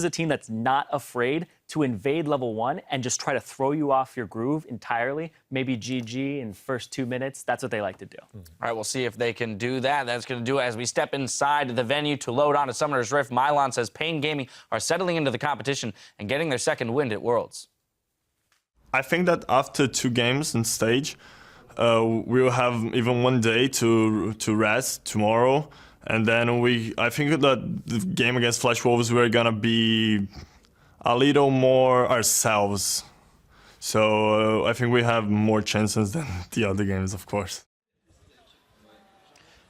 is a team that's not afraid to invade level 1 and just try to throw you off your groove entirely. Maybe GG in first 2 minutes. That's what they like to do. All right, we'll see if they can do that. That's going to do it as we step inside the venue to load on to Summoner's Rift. Mylon says paiN Gaming are settling into the competition and getting their second wind at Worlds. I think that after 2 games on stage, we'll have even 1 day to rest tomorrow. And then I think that the game against Flash Wolves, we're gonna be a little more ourselves. So I think we have more chances than the other games, of course.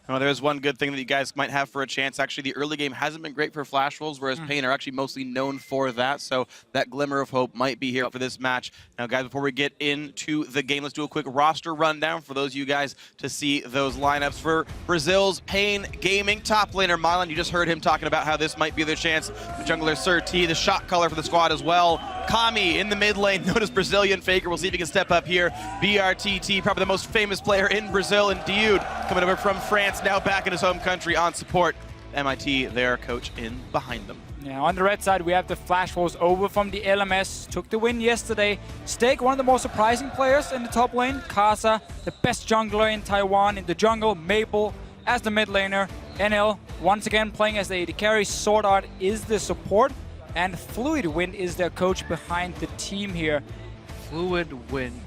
Well, there's one good thing that you guys might have for a chance. Actually, the early game hasn't been great for Flash Wolves, whereas paiN are actually mostly known for that. So that glimmer of hope might be here for this match. Now, guys, before we get into the game, let's do a quick roster rundown for those of you guys to see those lineups. For Brazil's paiN Gaming top laner, Mylon, you just heard him talking about how this might be their chance. The jungler Sir T, the shot caller for the squad as well. Kami in the mid lane, known as Brazilian Faker. We'll see if he can step up here. BRTT, probably the most famous player in Brazil, and Dude coming over from France, now back in his home country on support. MIT, their coach, in behind them. Yeah, on the red side, we have the Flash Wolves over from the LMS. Took the win yesterday. Stake, one of the more surprising players in the top lane. Kasa, the best jungler in Taiwan in the jungle. Maple as the mid laner. NL, once again playing as the AD carry. Sword Art is the support. And Fluid Wind is their coach behind the team here. Fluid Wind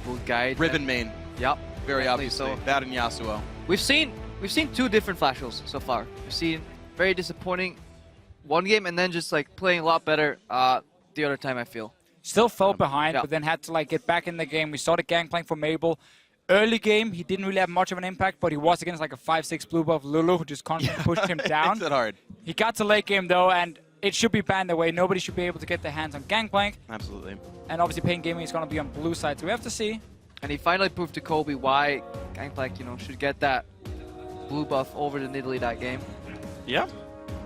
will guide Ribbon them. main. Yep. Very obviously. So. That and Yasuo. We've seen 2 different Flash Wolves so far. We've seen very disappointing one game and then just like playing a lot better the other time, I feel. Still fell behind, yeah. but then had to like get back in the game. We saw the gangplank for Mabel. Early game, he didn't really have much of an impact, but he was against like a 5-6 blue buff Lulu who just constantly pushed him down. Makes it hard. He got to late game though, and it should be banned away. Nobody should be able to get their hands on Gangplank. Absolutely. And obviously paiN Gaming is going to be on blue side, so we have to see. And he finally proved to Kobe why Gangplank, should get that blue buff over to Nidalee that game. Yeah.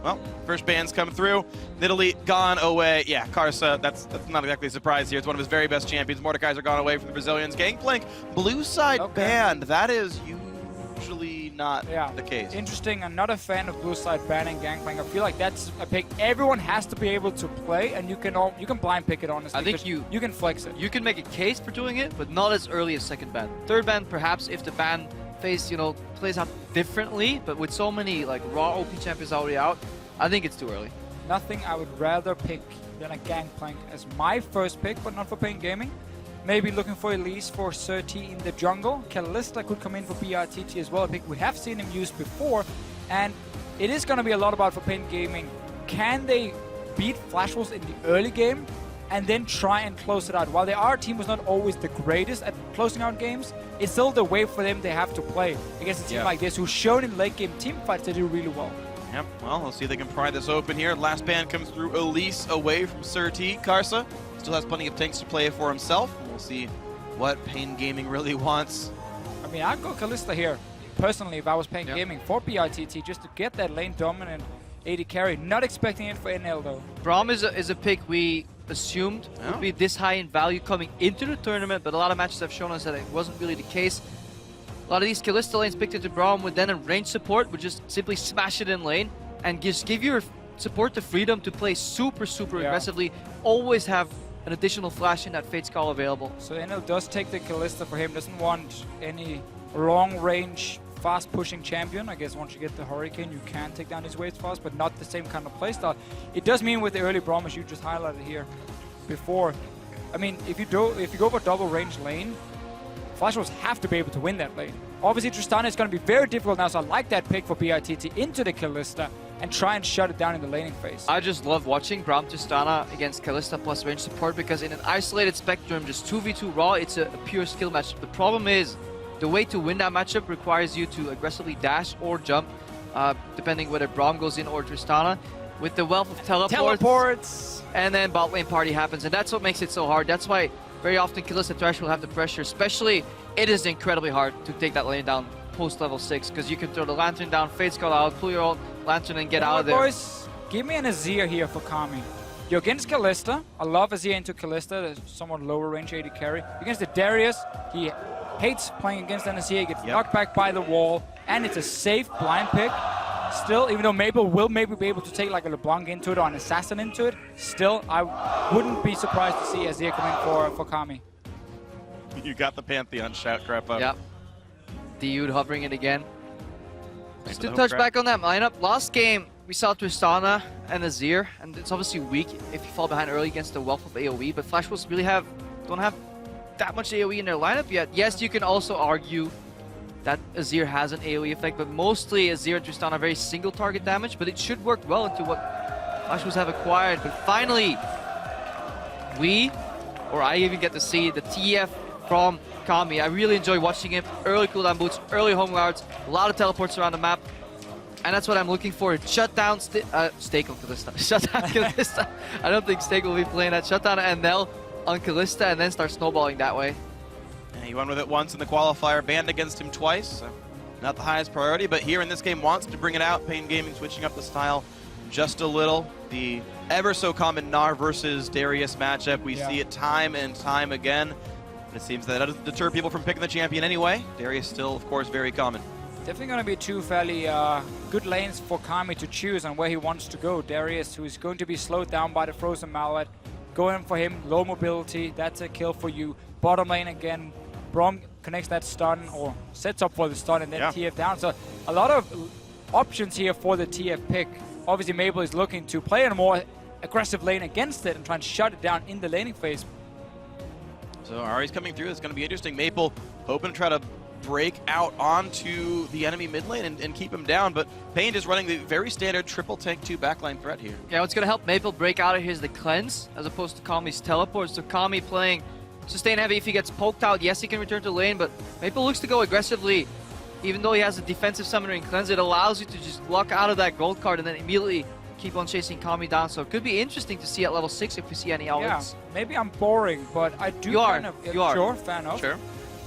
Well, first ban's come through. Nidalee gone away. Yeah, Karsa, that's not exactly a surprise here. It's one of his very best champions. Mordekaiser gone away from the Brazilians. Gangplank, blue side banned. That is usually not the case. Interesting. I'm not a fan of blue side banning Gangplank. I feel like that's a pick everyone has to be able to play, and you can blind pick it, honestly. I think you can flex it. You can make a case for doing it, but not as early as second ban. Third ban, perhaps, if the ban phase, plays out differently, but with so many like raw OP champions already out, I think it's too early. Nothing I would rather pick than a Gangplank as my first pick, but not for paiN Gaming. Maybe looking for Elise for Sir T in the jungle. Kalista could come in for BRTT as well, a pick we have seen him use before. And it is going to be a lot about for paiN Gaming. Can they beat Flash Wolves in the early game and then try and close it out? While our team was not always the greatest at closing out games, it's still the way for them they have to play against a team like this who's shown in late game team fights to do really well. Yep, well, we'll see if they can pry this open here. Last ban comes through Elise away from Sir T. Karsa still has plenty of tanks to play for himself. We'll see what paiN Gaming really wants. I mean, I'd go Kalista here, personally, if I was paiN Gaming for BRTT, just to get that lane dominant AD carry. Not expecting it for NL, though. Braum is a pick we assumed would be this high in value coming into the tournament, but a lot of matches have shown us that it wasn't really the case. A lot of these Kalista lanes picked into Braum with then a range support would just simply smash it in lane and just give your support the freedom to play super aggressively, always have an additional flash in that Fate's Call available. So NL does take the Kalista for him, doesn't want any long range fast pushing champion. I guess once you get the Hurricane you can take down his waves fast, but not the same kind of playstyle. It does mean with the early Braum, as you just highlighted here before, I mean, if you go for double range lane, Flash Wolves have to be able to win that lane. Obviously, Tristana is going to be very difficult now, so I like that pick for BRTT into the Kalista and try and shut it down in the laning phase. I just love watching Braum Tristana against Kalista plus range support because in an isolated spectrum, just 2v2 raw, it's a pure skill matchup. The problem is, the way to win that matchup requires you to aggressively dash or jump, depending whether Braum goes in or Tristana. With the wealth of teleports, and then bot lane party happens, and that's what makes it so hard. That's why very often Kalista Thresh will have the pressure, especially it is incredibly hard to take that lane down post level 6 because you can throw the Lantern down, Fate's Call out, pull your own Lantern and get out of there. Boys, give me an Azir here for Kami. You're against Kalista. I love Azir into Kalista, the somewhat lower range AD carry. Against the Darius, he hates playing against an Azir, he gets knocked back by the wall, and it's a safe blind pick. Still, even though Maple will maybe be able to take like a LeBlanc into it or an Assassin into it, still, I wouldn't be surprised to see Azir come in for Kami. You got the Pantheon shout crap up. Yeah. Dude hovering it again. Just for to the touch hook back on that lineup, last game we saw Tristana and Azir, and it's obviously weak if you fall behind early against the wealth of AoE, but Flash Wolves really don't have that much AoE in their lineup yet. Yes, you can also argue that Azir has an AoE effect, but mostly Azir and Tristana are very single target damage, but it should work well into what Flash Wolves have acquired. But finally, I even get to see the TF from Kami. I really enjoy watching him. Early cooldown boots, early home guards, a lot of teleports around the map. And that's what I'm looking for. Shut down Stake on Kalista. Shut down Kalista. I don't think Stake will be playing that. Shut down Nell on Kalista and then start snowballing that way. And he won with it once in the qualifier, banned against him twice. So not the highest priority, but here in this game wants to bring it out. paiN Gaming switching up the style just a little. The ever so common Gnar versus Darius matchup. We see it time and time again. And it seems that doesn't deter people from picking the champion anyway. Darius still, of course, very common. Definitely going to be two fairly good lanes for Kami to choose on where he wants to go. Darius, who is going to be slowed down by the Frozen Mallet. Going for him, low mobility, that's a kill for you. Bottom lane again, Braum connects that stun, or sets up for the stun, and then TF down. So a lot of options here for the TF pick. Obviously, Maple is looking to play in a more aggressive lane against it and try and shut it down in the laning phase. So Ari's coming through. It's going to be interesting. Maple hoping to try to break out onto the enemy mid lane and keep him down, but paiN is running the very standard triple tank 2 backline threat here. Yeah, what's going to help Maple break out of here is the cleanse, as opposed to Kami's teleport. So Kami playing sustain heavy. If he gets poked out, yes, he can return to lane, but Maple looks to go aggressively. Even though he has a defensive summoner in cleanse, it allows you to just luck out of that gold card and then immediately keep on chasing Kami down. So it could be interesting to see at level 6 if we see any all-ins. Yeah, maybe I'm boring, but I do Sure, fair enough. Sure.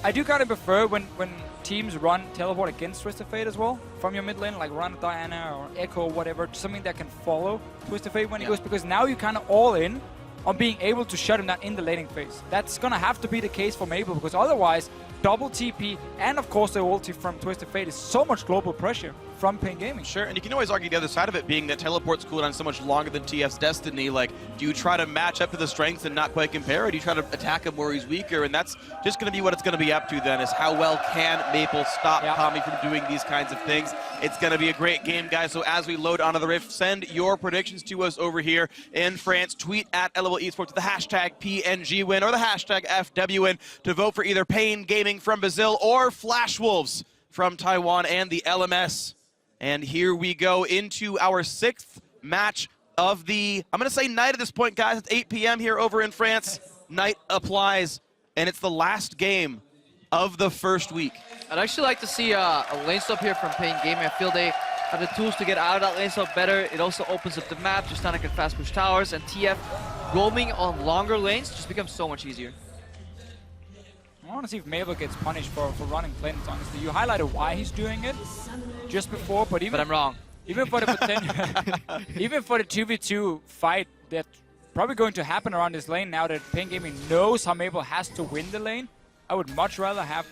I do kind of prefer when teams run teleport against Twisted Fate as well from your mid lane, like run Diana or Echo or whatever, something that can follow Twisted Fate when he goes, because now you're kind of all in on being able to shut him down in the laning phase. That's going to have to be the case for Maple, because otherwise double TP and of course the ulti from Twisted Fate is so much global pressure from paiN Gaming. Sure, and you can always argue the other side of it being that teleport's cooldown so much longer than TF's Destiny. Like, do you try to match up to the strengths and not quite compare, or do you try to attack him where he's weaker? And that's just going to be what it's going to be up to then, is how well can Maple stop Kami from doing these kinds of things. It's going to be a great game, guys. So as we load onto the Rift, send your predictions to us over here in France. Tweet at LOL Esports with the hashtag PNGWin or the hashtag FWWin to vote for either paiN Gaming from Brazil or Flash Wolves from Taiwan and the LMS. And here we go into our 6th match of the, I'm going to say night at this point, guys. It's 8 p.m. here over in France. Night applies, and it's the last game of the first week. I'd actually like to see a lane stop here from paiN Gaming. I feel they have the tools to get out of that lane stop better. It also opens up the map. Tristana can fast push towers, and TF roaming on longer lanes just becomes so much easier. I want to see if Maple gets punished for running planes, honestly. You highlighted why he's doing it just before, but I'm wrong. Even for the even for the 2v2 fight that's probably going to happen around this lane, now that paiN Gaming knows how Maple has to win the lane, I would much rather have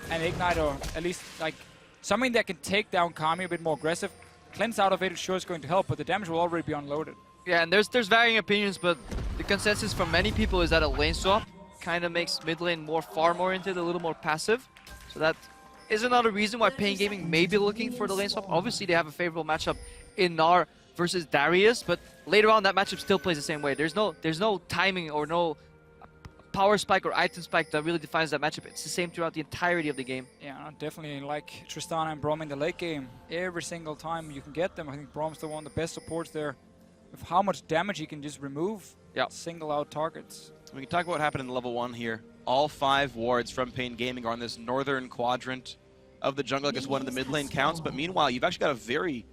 an Ignite, or at least like something that can take down Kami a bit more aggressive. Cleanse out of it sure is going to help, but the damage will already be unloaded. Yeah, and there's varying opinions, but the consensus from many people is that a lane swap kind of makes mid lane far more into it, a little more passive. So that is another reason why paiN Gaming may be looking for the lane swap. Obviously, they have a favorable matchup in Gnar versus Darius, but later on that matchup still plays the same way. There's no timing or no power spike or item spike that really defines that matchup. It's the same throughout the entirety of the game. Yeah, definitely like Tristana and Braum in the late game. Every single time you can get them, I think Braum's the one of the best supports there, with how much damage he can just remove. Single out targets. We can talk about what happened in level 1 here. All 5 wards from paiN Gaming are on this northern quadrant of the jungle. I guess one of the mid lane counts, but meanwhile, you've actually got a very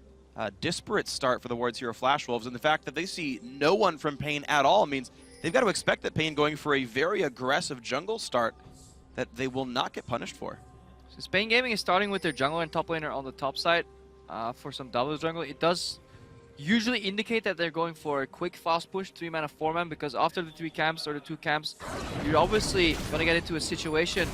disparate start for the wards here of Flash Wolves, and the fact that they see no one from paiN at all means they've got to expect that paiN going for a very aggressive jungle start that they will not get punished for. Since paiN Gaming is starting with their jungle and top laner on the top side for some double jungle, it does usually indicate that they're going for a quick fast push 3-mana 4-man, because after the 3 camps or the 2 camps, you're obviously going to get into a situation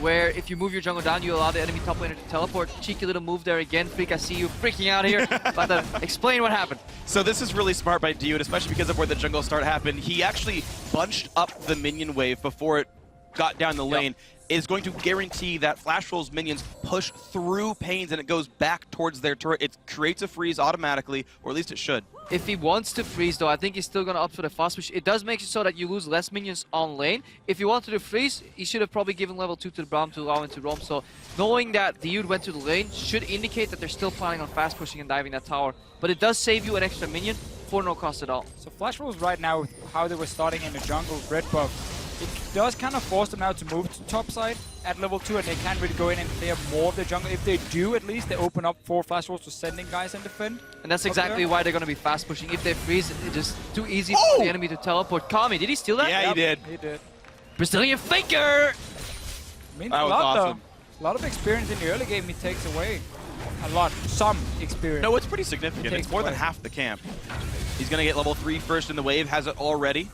where if you move your jungle down, you allow the enemy top laner to teleport. Cheeky little move there again. Freak, I see you freaking out here. About to explain what happened. So this is really smart by Dude, especially because of where the jungle start happened. He actually bunched up the minion wave before it got down the lane. Is going to guarantee that Flash Roll's minions push through paiN's and it goes back towards their turret. It creates a freeze automatically, or at least it should. If he wants to freeze, though, I think he's still going to opt for the fast push. It does make it so that you lose less minions on lane. If he wanted to freeze, he should have probably given level 2 to the Braum to allow him to roam. So knowing that Dude went to the lane should indicate that they're still planning on fast pushing and diving that tower. But it does save you an extra minion for no cost at all. So Flash Rolls right now, with how they were starting in the jungle, red buff, it does kind of force them now to move to top side at level 2, and they can't really go in and clear more of the jungle. If they do, at least, they open up 4 Flash Rolls to sending guys and defend. And that's exactly why they're going to be fast pushing. If they freeze, it's just too easy for the enemy to teleport. Kami, did he steal that? Yeah, he did. He did. Brazilian faker! Means That a was lot, awesome. though. A lot of experience in the early game he takes away. A lot. Some experience. No, it's pretty significant. Takes It's more than away. half the camp. He's going to get level 3 first in the wave, has it already.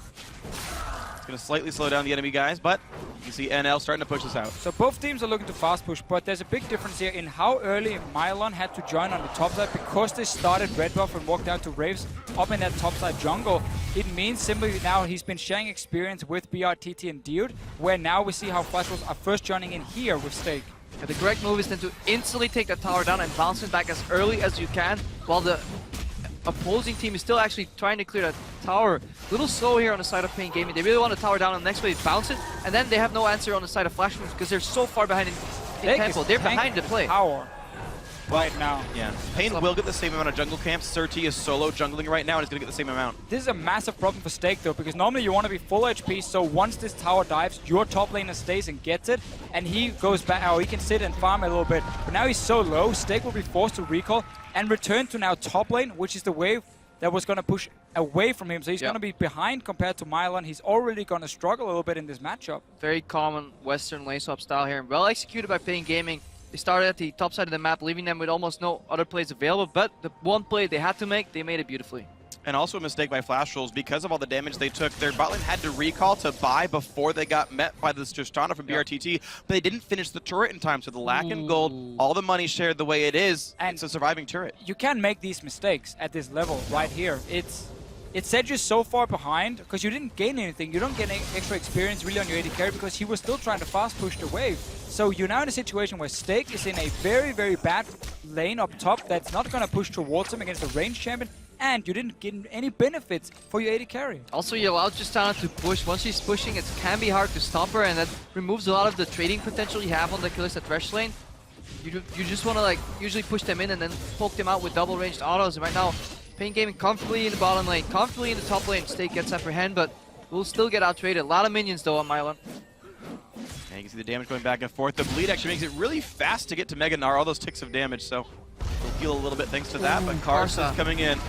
Going to slightly slow down the enemy guys, but you can see NL starting to push this out. So both teams are looking to fast push, but there's a big difference here in how early Mylon had to join on the top side. Because they started red buff and walked down to Raves up in that top side jungle, it means simply now he's been sharing experience with BRTT and Dude, where now we see how Flash Rolls are first joining in here with Stake. The correct move is then to instantly take that tower down and bounce it back as early as you can, while the opposing team is still actually trying to clear that tower. A little slow here on the side of paiN Gaming. They really want the tower down, and the next wave bounce it, and then they have no answer on the side of Flash Rolls because they're so far behind in Stake tempo. is They're behind the play. Power right now. Yeah, paiN will get the same amount of jungle camps. Surti is solo jungling right now and is going to get the same amount. This is a massive problem for Stake though, because normally you want to be full HP, so once this tower dives, your top laner stays and gets it, and he goes back, or he can sit and farm a little bit. But now he's so low, Stake will be forced to recall and return to now top lane, which is the wave that was going to push away from him. So he's going to be behind compared to Mylon. He's already going to struggle a little bit in this matchup. Very common Western lane swap style here, and well executed by paiN Gaming. They started at the top side of the map, leaving them with almost no other plays available, but the one play they had to make, they made it beautifully. And also a mistake by Flash Rolls because of all the damage they took. Their bot lane had to recall to buy before they got met by this Tristana from BRTT, but they didn't finish the turret in time. So the lack in gold, all the money shared the way it is, and it's a surviving turret. You can't make these mistakes at this level right here. It set you so far behind because you didn't gain anything. You don't get any extra experience really on your AD carry because he was still trying to fast push the wave. So you're now in a situation where Stake is in a very, very bad lane up top that's not going to push towards him against a ranged champion, and you didn't get any benefits for your AD carry. Also, you allow Tristana to push. Once she's pushing, it can be hard to stop her, and that removes a lot of the trading potential you have on the Kalista Thresh lane. You just want to like usually push them in and then poke them out with double ranged autos. And right now, paiN Gaming comfortably in the bottom lane, comfortably in the top lane. Stake gets upper hand, but will still get out traded. A lot of minions though on Mylon. And you can see the damage going back and forth. The bleed actually makes it really fast to get to Mega Gnar, all those ticks of damage, so we'll heal a little bit thanks to that, but Karsa's coming in.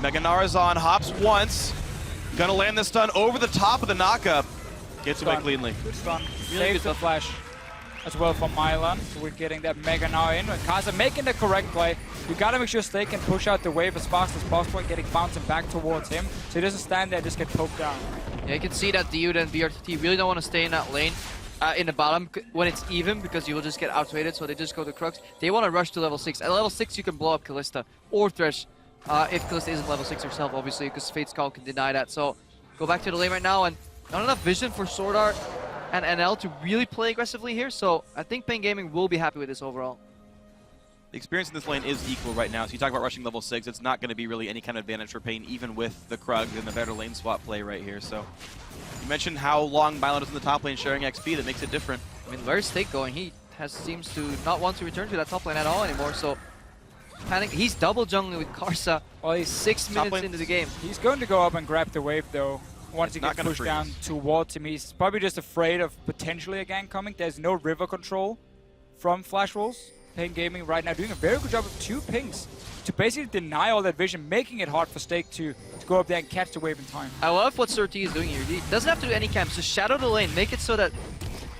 Mega Gnar is on, hops once, gonna land the stun over the top of the knockup. Gets away cleanly. Good stun. Really Saves good the flash as well from Mylon. So we're getting that Mega Gnar in. Karsa making the correct play. You gotta make sure Stake can push out the wave as fast as possible and getting bouncing back towards him, so he doesn't stand there and just get poked down. Yeah, you can see that Dude and BRTT really don't want to stay in that lane. In the bottom when it's even, because you will just get outrated, so they just go to Crux. They want to rush to level 6. At level 6 you can blow up Kalista or Thresh, if Kalista isn't level 6 herself, obviously, because Fate's Call can deny that. So go back to the lane right now, and not enough vision for Sword Art and NL to really play aggressively here, so I think paiN Gaming will be happy with this overall. The experience in this lane is equal right now, so you talk about rushing level 6, it's not going to be really any kind of advantage for paiN, even with the Krug and the better lane swap play right here. So you mentioned how long Mylon is in the top lane sharing XP, that makes it different. I mean, where's Stake going? He seems to not want to return to that top lane at all anymore, so panic. He's double jungling with Karsa. Well, he's 6 minutes into the game. He's going to go up and grab the wave though. Once he Not gets gonna pushed freeze. down towards him, he's probably just afraid of potentially a gank coming. There's no river control from Flash Rolls. paiN Gaming right now doing a very good job of 2 pings to basically deny all that vision, making it hard for Stake to go up there and catch the wave in time. I love what Surti is doing here. He doesn't have to do any camps, just shadow the lane, make it so that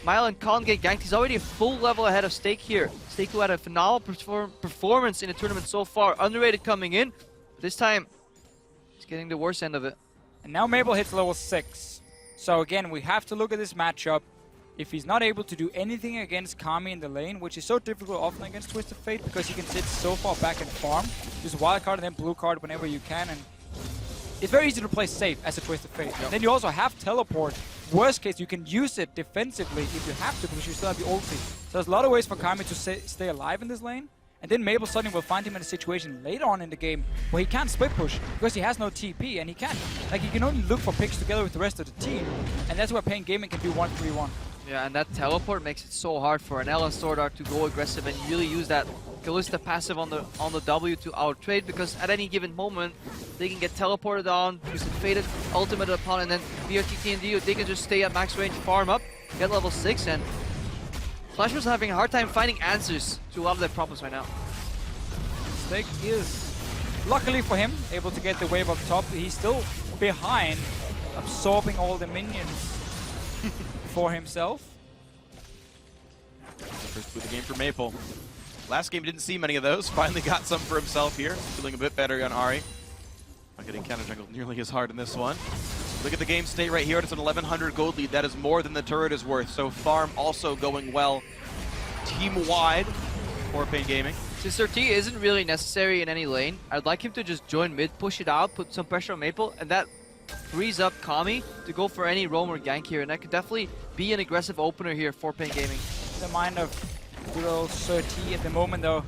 Mylon can't get ganked. He's already a full level ahead of Stake here. Stake, who had a phenomenal performance in the tournament so far, underrated coming in. This time, he's getting the worst end of it. And now Mabel hits level 6. So again, we have to look at this matchup. if he's not able to do anything against Kami in the lane, which is so difficult often against Twisted Fate because he can sit so far back and farm, just wild card and then blue card whenever you can, and it's very easy to play safe as a Twisted Fate. Then you also have teleport. Worst case, you can use it defensively if you have to because you still have your ulti. So there's a lot of ways for Kami to stay alive in this lane. And then Maple suddenly will find him in a situation later on in the game where he can't split push because he has no TP and he can't. Like, he can only look for picks together with the rest of the team. And that's where paiN Gaming can do 1-3-1. Yeah, and that teleport makes it so hard for an Ella Sword Art to go aggressive and really use that Kalista passive on the W to outtrade, because at any given moment they can get teleported on, use the faded ultimate upon, and then BRTT and DU, they can just stay at max range, farm up, get level 6, and Flash was having a hard time finding answers to a lot of their problems right now. Snake is, luckily for him, able to get the wave up top. He's still behind, absorbing all the minions for himself. First with the game for Maple. Last game didn't see many of those. Finally got some for himself here. Feeling a bit better on Ahri. Not getting counter jungle nearly as hard in this one. Look at the game state right here. It's an 1100 gold lead. That is more than the turret is worth. So farm also going well team-wide for paiN Gaming. Since RT isn't really necessary in any lane, I'd like him to just join mid, push it out, put some pressure on Maple, and that frees up Kami to go for any roam or gank here. And that could definitely be an aggressive opener here for paiN Gaming. The mind of good old Sir T at the moment, though.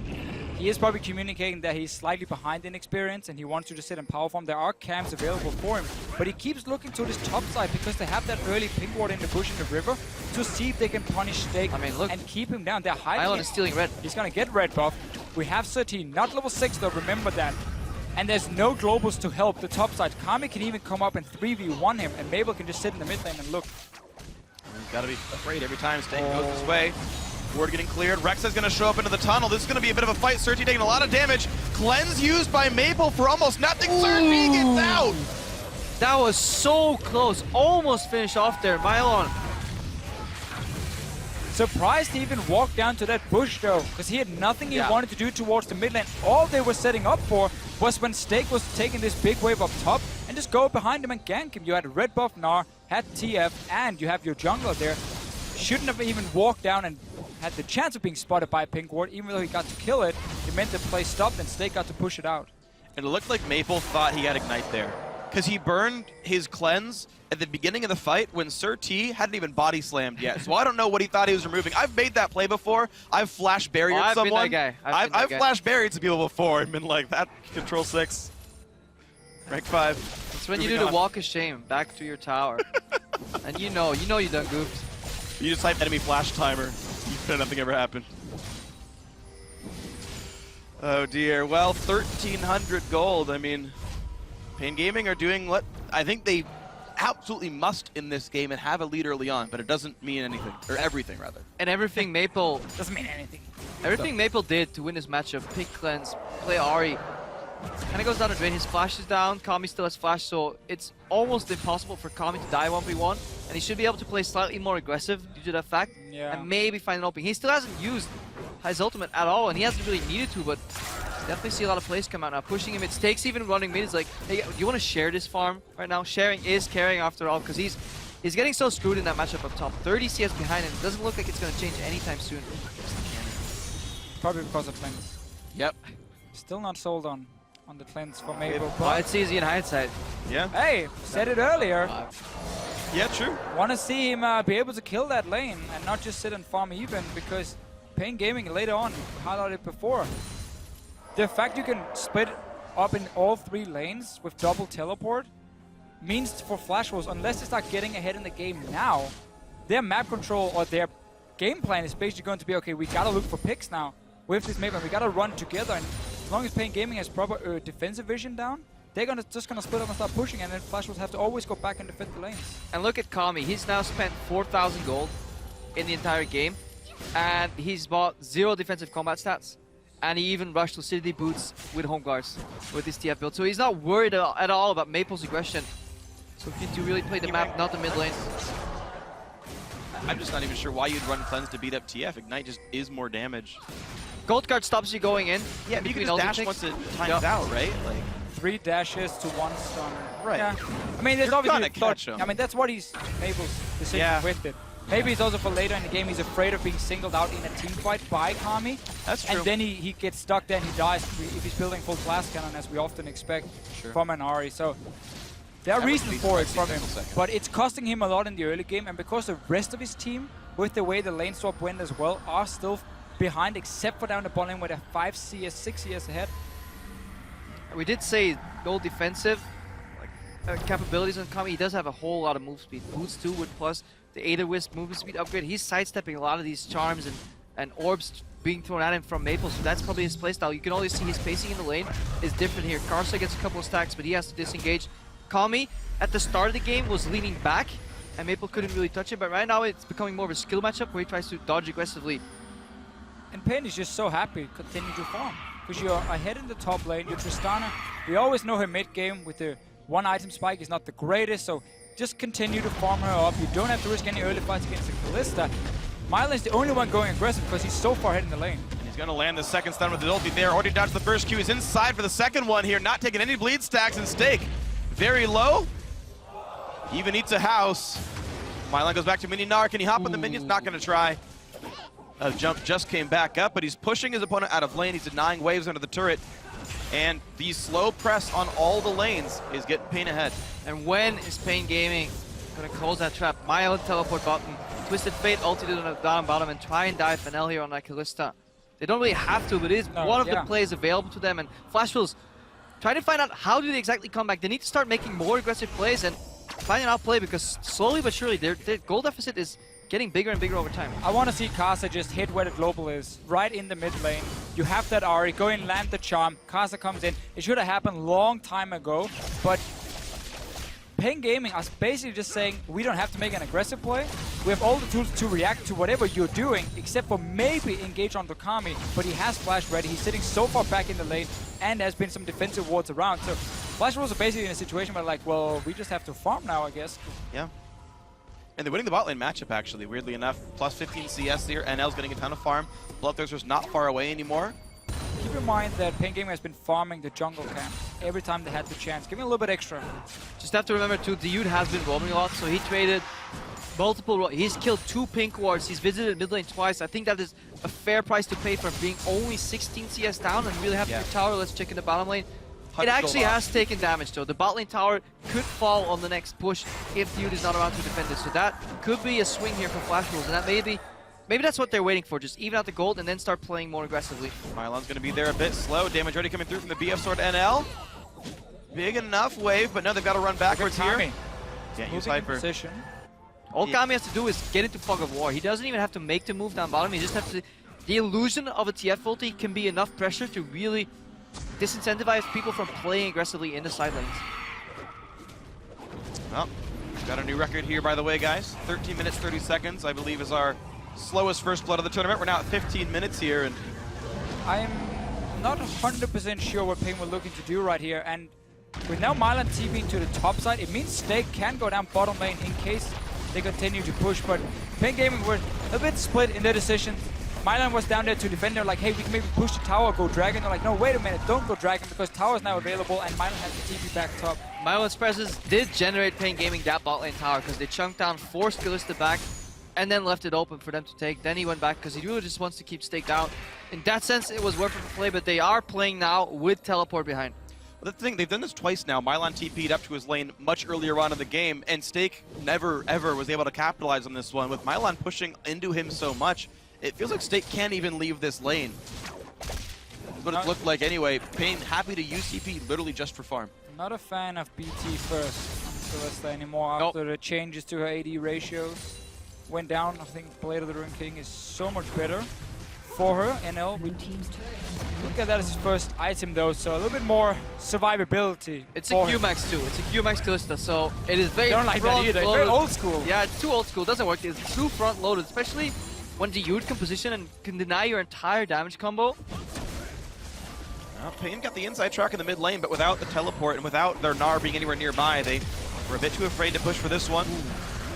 He is probably communicating that he's slightly behind in experience and he wants to just sit in power farm. There are camps available for him, but he keeps looking to this top side because they have that early pink ward in the bush in the river to see if they can punish Stake and keep him down. They're hiding. Island is stealing red. He's gonna get red buff. We have Sir T, not level 6 though, remember that. And there's no globals to help the top side. Kami can even come up and 3v1 him, and Mabel can just sit in the mid lane and look. You've got to be afraid every time Stake goes this way. Ward getting cleared. Rex is going to show up into the tunnel. This is going to be a bit of a fight. Surty taking a lot of damage. Cleanse used by Maple for almost nothing. Surty gets out. That was so close. Almost finished off there. Mylon. Surprised he even walked down to that bush though, because he had nothing he wanted to do towards the mid lane. All they were setting up for was when Stake was taking this big wave up top and just go behind him and gank him. You had a red buff Gnar, had TF, and you have your jungler there. Shouldn't have even walked down and had the chance of being spotted by Pink Ward, even though he got to kill it. It meant the play stopped and Stake got to push it out. And it looked like Maple thought he had Ignite there, because he burned his cleanse at the beginning of the fight when Sir T hadn't even body slammed yet. So I don't know what he thought he was removing. I've made that play before. I've flash barriered someone. Been that guy. I've flash barriered some people before and been like, that control 6. Rank 5. It's when you do the walk of shame back to your tower. And you know you done goofed. You just type enemy flash timer. Nothing ever happened. Oh dear. Well, 1,300 gold. I mean, paiN Gaming are doing what I think they absolutely must in this game and have a lead early on, but it doesn't mean anything, or everything rather. And everything Maple Doesn't mean anything. Everything Maple did to win this matchup, pick cleanse, play Ahri, kind of goes down the drain. His flash is down, Kami still has flash, so it's almost impossible for Kami to die 1v1, and he should be able to play slightly more aggressive due to that fact, and maybe find an opening. He still hasn't used his ultimate at all, and he hasn't really needed to, but definitely see a lot of plays come out now. Pushing him, it Stakes even running mid. It's like, hey, do you want to share this farm right now? Sharing is caring after all, because he's getting so screwed in that matchup up top. 30 CS behind him. It doesn't look like it's going to change anytime soon. Probably because of cleanse. Yep. Still not sold on the cleanse for Mabel. Well, it's easy in hindsight. Yeah. Hey, said it earlier. Yeah, true. Want to see him be able to kill that lane and not just sit and farm even, because paiN Gaming later on highlighted before. The fact you can split up in all 3 lanes with double teleport means for Flash Wolves, unless they start getting ahead in the game now, their map control or their game plan is basically going to be, okay, we gotta look for picks now with this map and we gotta run together. And as long as paiN Gaming has proper defensive vision down, they're just gonna split up and start pushing, and then Flash Wolves have to always go back and defend the lanes. And look at Kami. He's now spent 4,000 gold in the entire game, and he's bought 0 defensive combat stats. And he even rushed Lucidity Boots with home guards with his TF build. So he's not worried at all about Maple's aggression. So if you do really play the map, not the mid lane. I'm just not even sure why you'd run cleanse to beat up TF. Ignite just is more damage. Gold card stops you going in. Yeah, but you can just dash once it times out, right? Like 3 dashes to 1 stun. Right. Yeah. I mean, there's You're obviously gonna catch him. I mean, that's what he's Mabel's decision with it. Maybe it's also for later in the game. He's afraid of being singled out in a team fight by Kami. That's true. And then he gets stuck there and he dies if he's building full blast cannon, as we often expect from an Ahri. So there are reasons for it from him, but it's costing him a lot in the early game. And because the rest of his team, with the way the lane swap went as well, are still behind, except for down the bottom lane where they're 5 CS, 6 CS ahead. We did say no defensive capabilities on Kami. He does have a whole lot of move speed. Boots too, with plus the Aether Wisp movement speed upgrade. He's sidestepping a lot of these charms and orbs being thrown at him from Maple, so that's probably his playstyle. You can always see his pacing in the lane is different here. Karsa gets a couple of stacks, but he has to disengage. Kami, at the start of the game, was leaning back, and Maple couldn't really touch him, but right now it's becoming more of a skill matchup where he tries to dodge aggressively. And paiN is just so happy to continue to farm, because you're ahead in the top lane. Your Tristana, we always know her mid-game with the one item spike is not the greatest, so just continue to farm her up. You don't have to risk any early fights against the Kalista. myLane's the only one going aggressive because he's so far ahead in the lane. And he's going to land the second stun with the ulti there. Already dodged the first Q. He's inside for the second one here, not taking any bleed stacks, and Stake very low. Even needs a house. myLane goes back to Mini Gnar. Can he hop on the minions? Not going to try. A jump just came back up, but he's pushing his opponent out of lane. He's denying waves under the turret. And the slow press on all the lanes is getting paiN ahead. And when is paiN Gaming going to close that trap? myLane teleport button, Twisted Fate ulti to the down bottom, and try and dive Fennel here on that Kalista. They don't really have to, but it is one of the plays available to them. And Flashwills trying to find out how do they exactly come back. They need to start making more aggressive plays and find an outplay, because slowly but surely their goal deficit is getting bigger and bigger over time. I want to see Karsa just hit where the global is, right in the mid lane. You have that Ahri, go and land the charm. Karsa comes in. It should have happened long time ago, but paiN Gaming is basically just saying we don't have to make an aggressive play. We have all the tools to react to whatever you're doing, except for maybe engage on Kami, but he has flash ready. He's sitting so far back in the lane, and there's been some defensive wards around. So Flashwills are basically in a situation where, like, well, we just have to farm now, I guess. Yeah. And they're winning the bot lane matchup, actually, weirdly enough. Plus 15 CS here. NL's getting a ton of farm. Bloodthirster's not far away anymore. Keep in mind that paiN Gaming has been farming the jungle camp every time they had the chance. Give me a little bit extra. Just have to remember too, the Dude has been roaming a lot, so he traded multiple. He's killed 2 pink wards. He's visited mid lane twice. I think that is a fair price to pay for being only 16 CS down and really having your tower. Let's check in the bottom lane. It actually has taken damage though. The bot lane tower could fall on the next push if Dude is not around to defend it. So that could be a swing here for Flashwills, and that maybe that's what they're waiting for. Just even out the gold and then start playing more aggressively. myLane's going to be there a bit slow. Damage already coming through from the BF sword NL. Big enough wave, but now they've got to run backwards here. Can't use Hyper. Position. All Kami has to do is get into Fog of War. He doesn't even have to make the move down bottom. He just has to. The illusion of a TF ulti can be enough pressure to really disincentivize people from playing aggressively in the side lanes. Well, we've got a new record here, by the way, guys. 13 minutes, 30 seconds, I believe, is our slowest first blood of the tournament. We're now at 15 minutes here, and I'm not 100% sure what paiN were looking to do right here, and with now myLane TPing to the top side, it means Stake can go down bottom lane in case they continue to push, but paiN Gaming were a bit split in their decisions. myLane was down there to defend. They're like, hey, we can maybe push the tower, go Dragon. They're like, no, wait a minute, don't go Dragon, because tower is now available and myLane has the TP back top. myLane's presence did generate paiN Gaming that bot lane tower, because they chunked down, forced Kalista back, and then left it open for them to take. Then he went back because he really just wants to keep Stake down. In that sense, it was worth it to play, but they are playing now with teleport behind. the thing, they've done this twice now. myLane TP'd up to his lane much earlier on in the game, and Stake never, ever was able to capitalize on this one. With myLane pushing into him so much, it feels like Stake can't even leave this lane. That's what it looked like anyway. paiN happy to use TP literally just for farm. Not a fan of BT first on Kalista anymore after the changes to her AD ratios. Went down. I think Blade of the Ruined King is so much better for her. NL, look at that as his first item though, so a little bit more survivability. It's a Q-Max too. It's a Q-Max Kalista, so it is very don't like that either. It's very old school. Yeah, it's too old school. It doesn't work. It's too front-loaded, especially when the Yud can position and can deny your entire damage combo. paiN got the inside track in the mid lane, but without the teleport and without their Gnar being anywhere nearby, they were a bit too afraid to push for this one.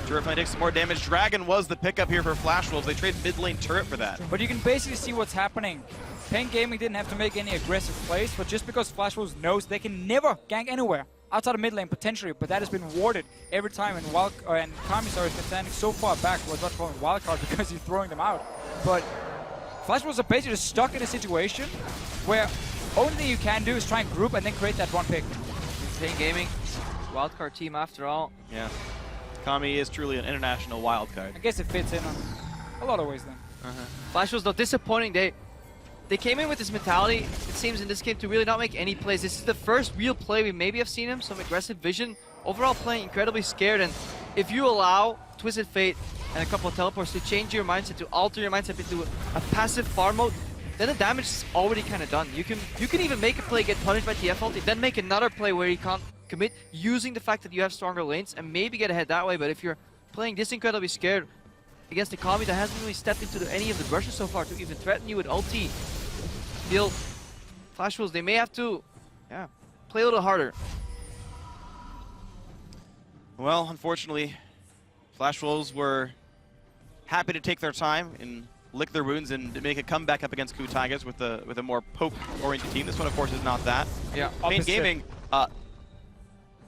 Turret finally takes some more damage. Dragon was the pickup here for Flashwolves. They traded mid lane turret for that. But you can basically see what's happening. paiN Gaming didn't have to make any aggressive plays, but just because Flashwolves knows they can never gank anywhere. outside of mid lane potentially, but that has been warded every time, and Kamisar has been standing so far back. Well, not calling wildcard because he's throwing them out. But Flashwolves are basically just stuck in a situation where only thing you can do is try and group and then create that one pick. paiN Gaming, wildcard team after all. Yeah. Kami is truly an international wildcard. I guess it fits in on a lot of ways then. Flashwolves, though, disappointing. They came in with this mentality, it seems, in this game to really not make any plays. This is the first real play we maybe have seen him, some aggressive vision. Overall playing incredibly scared, and if you allow Twisted Fate and a couple of teleports to change your mindset, to alter your mindset into a passive farm mode, then the damage is already kind of done. You can even make a play, get punished by TF ulti, then make another play where you can't commit using the fact that you have stronger lanes and maybe get ahead that way. But if you're playing this incredibly scared against the Kami that hasn't really stepped into any of the brushes so far to even threaten you with ulti, feel Flashwolves, they may have to play a little harder. Well, unfortunately, Flashwolves were happy to take their time and lick their wounds and make a comeback up against Tigers with a more poke-oriented team. This one, of course, is not that. Yeah, paiN Gaming,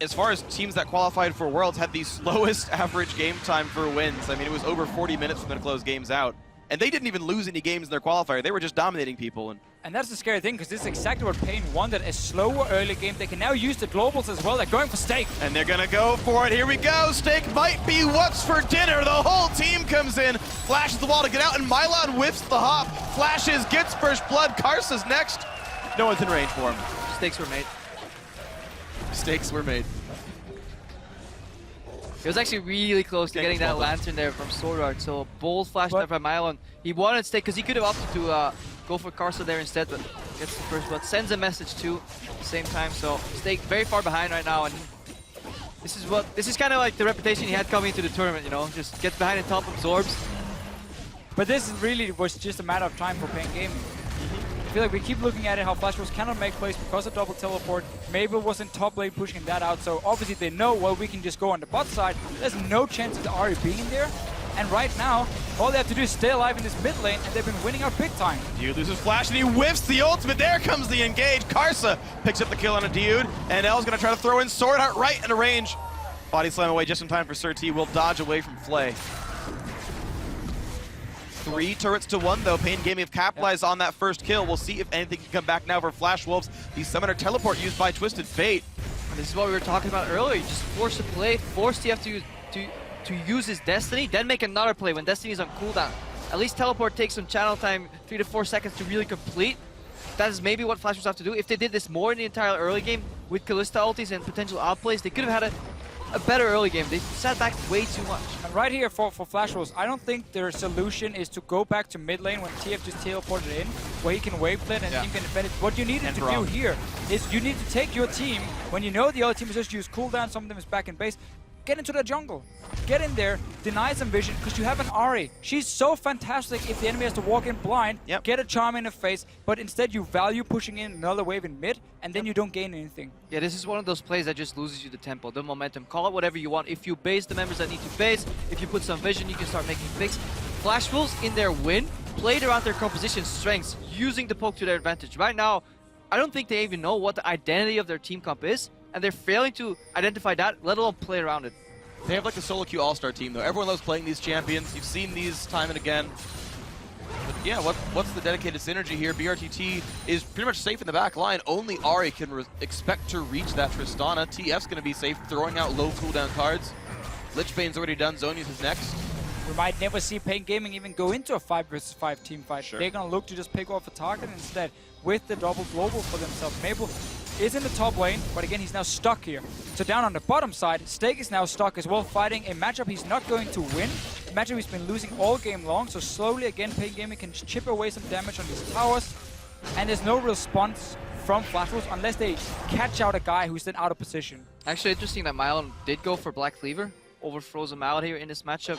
as far as teams that qualified for Worlds, had the slowest average game time for wins. I mean, it was over 40 minutes for them to close games out. And they didn't even lose any games in their qualifier. They were just dominating people. And that's the scary thing, because this is exactly what paiN wanted, a slower early game. They can now use the globals as well. They're going for Stake. And they're gonna go for it. Here we go. Stake might be what's for dinner. The whole team comes in, flashes the wall to get out, and Mylon whiffs the hop. Flashes, gets first blood. Karsa's next. No one's in range for him. Stakes were made. Stakes were made. It was actually really close to getting that lantern there from Sword Art. So bold flash there from Mylon. He wanted Stake because he could have opted to go for Karsa there instead, but gets the first blood. Sends a message too at the same time. So Stake very far behind right now, and this is kind of like the reputation he had coming into the tournament. You know, just gets behind and top absorbs. But this really was just a matter of time for paiN Gaming. I feel like we keep looking at it, how Flashwolves cannot make plays because of double teleport. Mabel was in top lane pushing that out, so obviously they know, well, we can just go on the bot side. There's no chance of the Ahri being there. And right now, all they have to do is stay alive in this mid lane, and they've been winning out big time. Dude loses flash, and he whiffs the ultimate. There comes the engage. Karsa picks up the kill on a Dude, and L's gonna try to throw in Sword Art right into range. Body slam away just in time for Sir T. Will dodge away from Flay. 3 turrets to 1, though. paiN Gaming have capitalized on that first kill. We'll see if anything can come back now for Flashwolves. The Summoner teleport used by Twisted Fate. And this is what we were talking about earlier. You just force the play, force TF to use his Destiny, then make another play when Destiny is on cooldown. At least teleport takes some channel time, 3 to 4 seconds to really complete. That is maybe what Flashwolves have to do. If they did this more in the entire early game with Kalista ultis and potential outplays, they could have had a better early game. They sat back way too much. And right here for Flashwolves, I don't think their solution is to go back to mid lane when TF just teleported in, where he can wave play and team can defend it. What you needed to do here is you need to take your team, when you know the other team is just use cooldown, some of them is back in base, get into the jungle. Get in there, deny some vision, because you have an Ahri. She's so fantastic if the enemy has to walk in blind, get a charm in the face, but instead you value pushing in another wave in mid, and then you don't gain anything. Yeah, this is one of those plays that just loses you the tempo, the momentum. Call it whatever you want. If you base the members that need to base, if you put some vision, you can start making picks. Flashwolves in their win played around their composition strengths, using the poke to their advantage. Right now, I don't think they even know what the identity of their team comp is, and they're failing to identify that, let alone play around it. They have like a solo queue all-star team, though. Everyone loves playing these champions. You've seen these time and again. But yeah, what's the dedicated synergy here? BRTT is pretty much safe in the back line. Only Ahri can expect to reach that Tristana. TF's going to be safe, throwing out low cooldown cards. Lich Bane's already done. Zonius is next. We might never see paiN Gaming even go into a 5 versus 5 team fight. Sure. They're going to look to just pick off a target instead with the double global for themselves. Mabel is in the top lane, but again, he's now stuck here. So down on the bottom side, Stake is now stuck as well, fighting a matchup he's not going to win. A matchup he's been losing all game long, so slowly again, paiN Gaming can chip away some damage on these towers. And there's no response from Flashwolves unless they catch out a guy who's then out of position. Actually, interesting that Mylon did go for Black Cleaver over Frozen Mallet here in this matchup.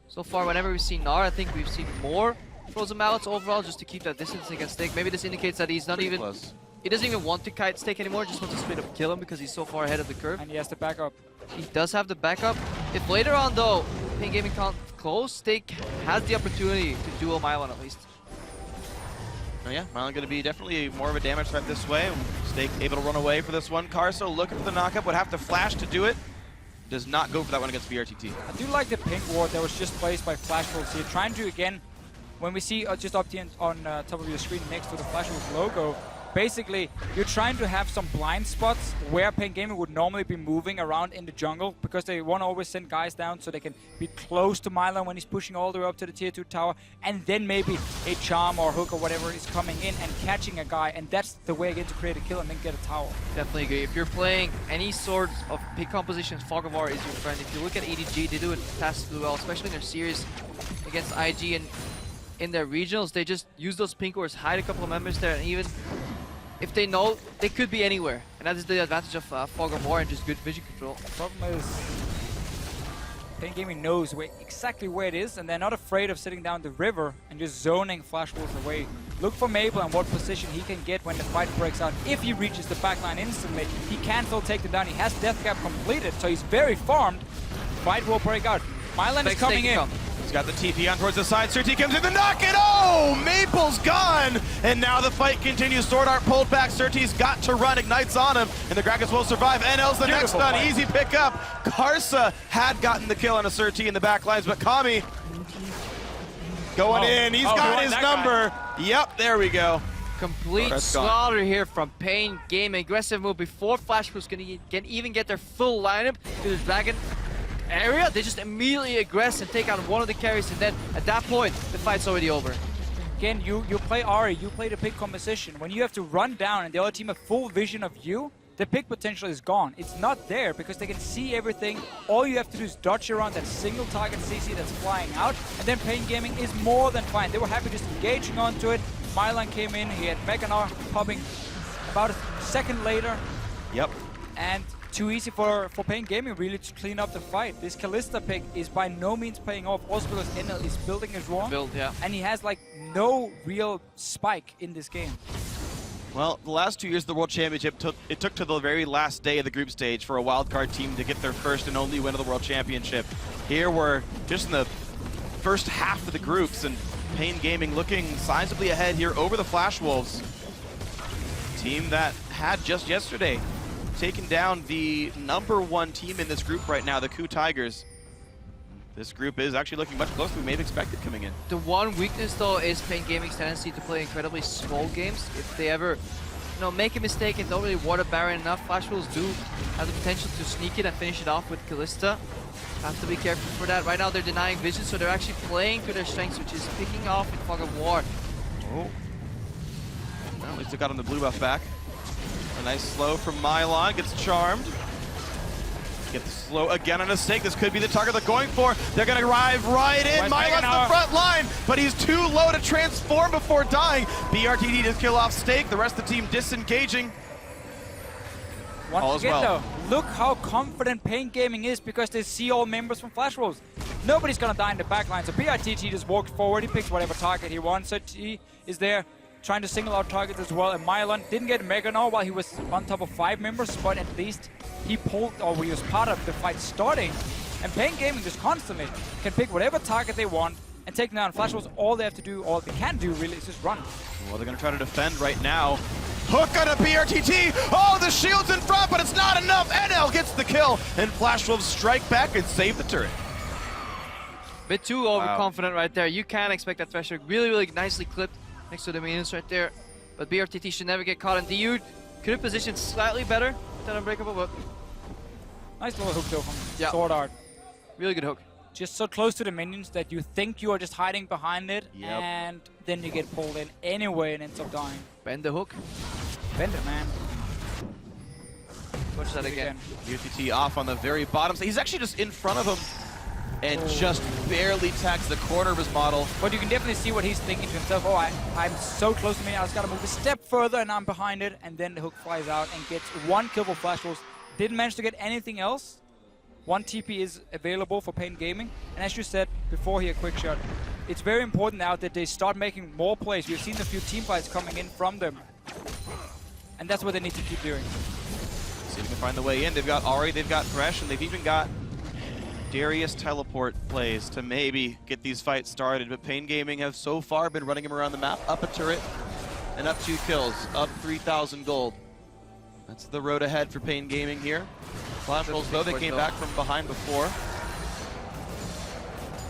So far, whenever we've seen Gnar, I think we've seen more Frozen Mallets overall, just to keep that distance against Stake. Maybe this indicates that he's not even... Close. He doesn't even want to kite Stake anymore, just wants to straight up kill him because he's so far ahead of the curve. And he has the backup. He does have the backup. If later on, though, paiN Gaming can't close, Stake has the opportunity to duel Mylon at least. Oh yeah, Milan going to be definitely more of a damage threat this way. Stake able to run away for this one. Karsa looking for the knockup, would have to flash to do it. Does not go for that one against BRTT. I do like the pink ward that was just placed by Flash Wolves here, trying to, again, when we see just up the on top of your screen next to the Flash Wolves logo, basically, you're trying to have some blind spots where paiN Gaming would normally be moving around in the jungle, because they want to always send guys down so they can be close to Milan when he's pushing all the way up to the tier 2 tower, and then maybe a charm or hook or whatever is coming in and catching a guy, and that's the way again to create a kill and then get a tower. Definitely agree. If you're playing any sort of pick compositions, Fog of War is your friend. If you look at EDG, they do it fantastically well, especially in their series against IG, and in their regionals, they just use those pink wards, hide a couple of members there, and even if they know, they could be anywhere. And that is the advantage of Fog of War and just good vision control. The problem is, paiN Gaming knows exactly where it is, and they're not afraid of sitting down the river and just zoning Flash Wolves away. Look for Mabel and what position he can get when the fight breaks out. If he reaches the backline instantly, he can still take them down. He has Death Cap completed, so he's very farmed. Fight will break out. Milan is coming in. He's got the TP on towards the side. Surti comes in the knock it. Oh, Maple's gone. And now the fight continues. Sword Art pulled back. Surti's got to run. Ignites on him. And the Gragas will survive. NL's the next one. Easy pickup. Karsa had gotten the kill on a Surti in the back lines, but Kami going in. He's got his number. Yep, there we go. Complete slaughter here from paiN Gaming. Aggressive move before Flash Wolves can even get their full lineup to the Dragon area. They just immediately aggress and take out one of the carries, and then at that point the fight's already over. Again, you play Ahri, you play the pick composition. When you have to run down and the other team have full vision of you, the pick potential is gone. It's not there because they can see everything. All you have to do is dodge around that single target CC that's flying out, and then paiN Gaming is more than fine. They were happy just engaging onto it. Milan came in, he had Meganar popping about a second later. Yep. And too easy for paiN Gaming really to clean up the fight. This Kalista pick is by no means paying off, also because NL is building his wrong. And he has like no real spike in this game. Well, the last 2 years of the World Championship took to the very last day of the group stage for a wildcard team to get their first and only win of the World Championship. Here we're just in the first half of the groups, and paiN Gaming looking sizably ahead here over the Flash Wolves. Team that had just yesterday taken down the #1 team in this group right now, the Ku Tigers. This group is actually looking much closer than we may have expected coming in. The one weakness though is paiN Gaming's tendency to play incredibly small games. If they ever make a mistake and don't really water Baron enough, Flash Wolves do have the potential to sneak it and finish it off with Kalista. Have to be careful for that. Right now they're denying vision, so they're actually playing to their strengths, which is picking off in Fog of War. Oh. Well, at least they got him the blue buff back. A nice slow from Milan, gets charmed. Get the slow again on a stake. This could be the target they're going for. They're going to arrive right in. Milan's the front line, but he's too low to transform before dying. BRTT does kill off stake. The rest of the team disengaging. Once again, though, look how confident paiN Gaming is because they see all members from Flash Wolves. Nobody's going to die in the backline, so BRTT just walks forward. He picks whatever target he wants. So he is there trying to single out targets as well. And Milan didn't get Meganar while he was on top of 5 members, but at least he pulled, or he was part of the fight starting. And paiN Gaming just constantly can pick whatever target they want and take down Flash Wolves. All they have to do, all they can do really, is just run. Well, they're going to try to defend right now. Hook on a BRTT. Oh, the shield's in front, but it's not enough. NL gets the kill, and Flash Wolves strike back and save the turret. Bit too overconfident right there. You can expect that Thresher really, really nicely clipped next to the minions right there. But BRTT should never get caught, and DU could have positioned slightly better than Unbreakable, but nice little hook though from Sword Art. Really good hook. Just so close to the minions that you think you are just hiding behind it, and then you get pulled in anyway and ends up dying. Bend the hook. Bend it, man. Watch that again. BRTT off on the very bottom. So he's actually just in front of him and just barely tags the corner of his model. But you can definitely see what he's thinking to himself. Oh, I'm so close to me, I just gotta move a step further and I'm behind it. And then the hook flies out and gets 1 kill for Flash Wolves. Didn't manage to get anything else. 1 TP is available for paiN Gaming. And as you said before here, quick shot. It's very important now that they start making more plays. We've seen a few team fights coming in from them. And that's what they need to keep doing. See if they can find the way in. They've got Ahri, they've got Thresh, and they've even got Darius teleport plays to maybe get these fights started. But paiN Gaming have so far been running him around the map, up a turret, and up 2 kills, up 3,000 gold. That's the road ahead for paiN Gaming here. Flash Wolves, though, they came back from behind before.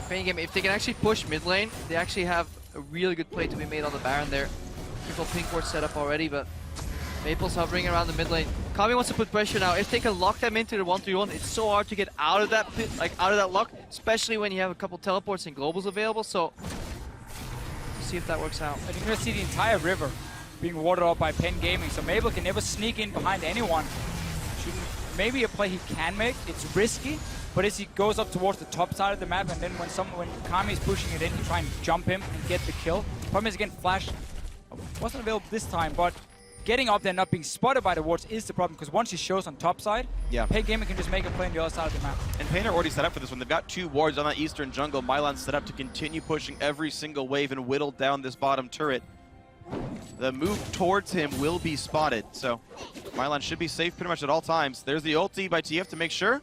paiN Gaming, if they can actually push mid lane, they actually have a really good play to be made on the Baron there. People pink ward set up already, but Maple's hovering around the mid lane. Kami wants to put pressure now. If they can lock them into the 1-3-1, it's so hard to get out of that pit, out of that lock, especially when you have a couple teleports and globals available. So, let's see if that works out. And you're going to see the entire river being watered up by paiN Gaming, so Maple can never sneak in behind anyone. Maybe a play he can make. It's risky, but as he goes up towards the top side of the map, and then when Kami's pushing it in, you try and jump him and get the kill. Problem is, again, Flash wasn't available this time, but getting up there and not being spotted by the wards is the problem, because once he shows on top side, paiN Gaming can just make a play on the other side of the map. And paiN are already set up for this one. They've got 2 wards on that eastern jungle. Milan's set up to continue pushing every single wave and whittle down this bottom turret. The move towards him will be spotted, so Milan should be safe pretty much at all times. There's the ulti by TF to make sure.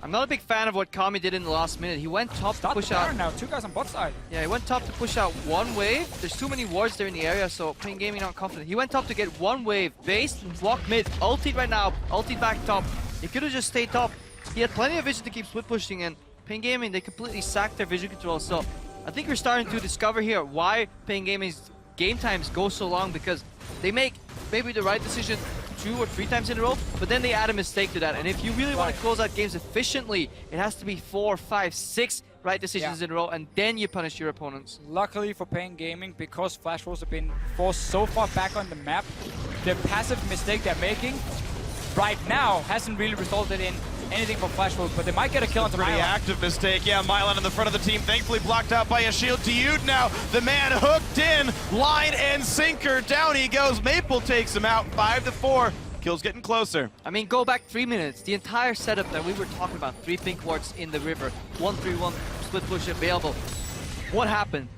I'm not a big fan of what Kami did in the last minute. He went top to push out. Now, 2 guys on bot side. Yeah, he went top to push out 1 wave. There's too many wards there in the area, so paiN Gaming not confident. He went top to get 1 wave, based, block mid, ultied right now, ultied back top. He could have just stayed top. He had plenty of vision to keep split pushing, and paiN Gaming, they completely sacked their vision control. So I think we're starting to discover here why paiN Gaming's game times go so long, because they make maybe the right decision 2 or 3 times in a row, but then they add a mistake to that. And if you really want to close out games efficiently, it has to be 4, 5, 6 right decisions in a row, and then you punish your opponents. Luckily for paiN Gaming, because Flash Wolves have been forced so far back on the map, the passive mistake they're making right now hasn't really resulted in anything for Flash Wolves, but they might get a kill on Pretty Milan. active mistake. Yeah, Milan in the front of the team, thankfully blocked out by a shield. Diud now, the man hooked in, line and sinker. Down he goes. Maple takes him out, 5-4. Kill's getting closer. I mean, go back 3 minutes. The entire setup that we were talking about, 3 pink wards in the river, 1-3-1 split push available. What happened?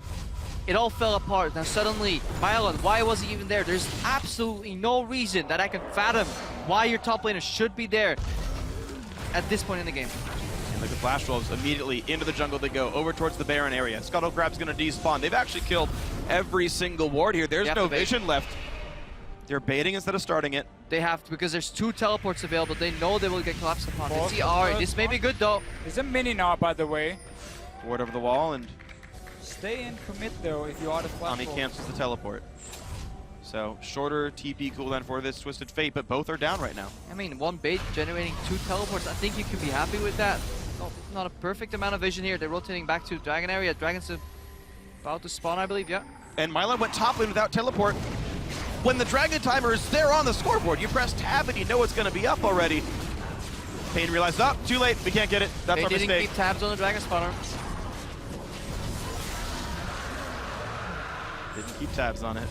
It all fell apart. Now suddenly, Milan, why was he even there? There's absolutely no reason that I can fathom why your top laner should be there at this point in the game. And look at Flash Wolves, immediately into the jungle they go, over towards the Baron area. Scuttle Crab's gonna despawn. They've actually killed every single ward here. There's no vision left. They're baiting instead of starting it. They have to, because there's 2 teleports available. They know they will get collapsed upon. They see Ari. This may be good though. There's a mini now, by the way. Ward over the wall, and Stay in commit though if you are the Flash Tommy Wolves. cancels the teleport. So shorter TP cooldown for this Twisted Fate, but both are down right now. I mean, 1 bait generating 2 teleports. I think you can be happy with that. Not a perfect amount of vision here. They're rotating back to Dragon area. Dragon's about to spawn, I believe, yeah. And Milan went top lane without teleport. When the Dragon timer is there on the scoreboard, you press tab and you know it's going to be up already. paiN realized, oh, too late, we can't get it. That's They our didn't mistake. keep tabs on the Dragon spawner. Didn't keep tabs on it.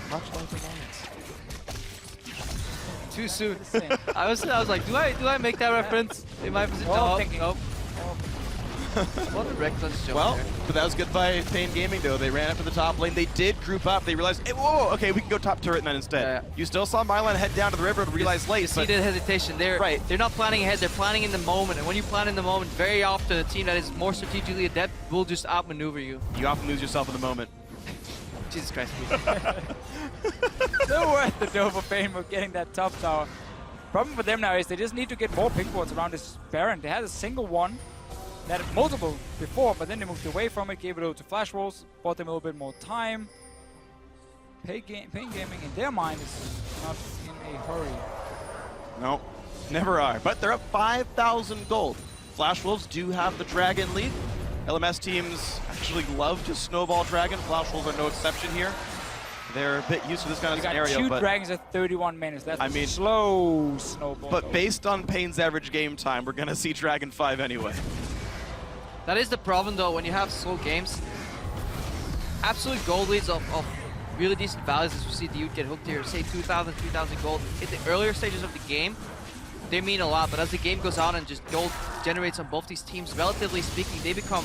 Much like the Lions. Too soon. I was like, do I make that reference in my position? Nope. What a reckless jump Well, there. but that was good by paiN Gaming though. They ran up to the top lane. They did group up. They realized, hey, whoa, okay, we can go top turret then instead. Yeah. You still saw Milan head down to the river and realize late. You see the hesitation. They're not planning ahead. They're planning in the moment. And when you plan in the moment, very often a team that is more strategically adept will just outmaneuver you. You often lose yourself in the moment. Jesus Christ. So worth it though for paiN for getting that top tower. Problem for them now is they just need to get more pink wards around this Baron. They had a single one. They had multiple before, but then they moved away from it, gave it over to Flash Wolves, bought them a little bit more time. paiN Gaming, in their mind, is not in a hurry. No, never are. But they're up 5,000 gold. Flash Wolves do have the Dragon lead. LMS teams actually love to snowball Dragon. Flash Wolves are no exception here. They're a bit used to this kind of scenario. Two but dragons at 31 minutes. That's I mean, slow snowball. But based on paiN's average game time, we're going to see Dragon 5 anyway. That is the problem though when you have slow games. Absolute gold leads of really decent values, as we see Diud get hooked here, say 2,000, 3,000 gold. In the earlier stages of the game, they mean a lot, but as the game goes on and just gold generates on both these teams, relatively speaking, they become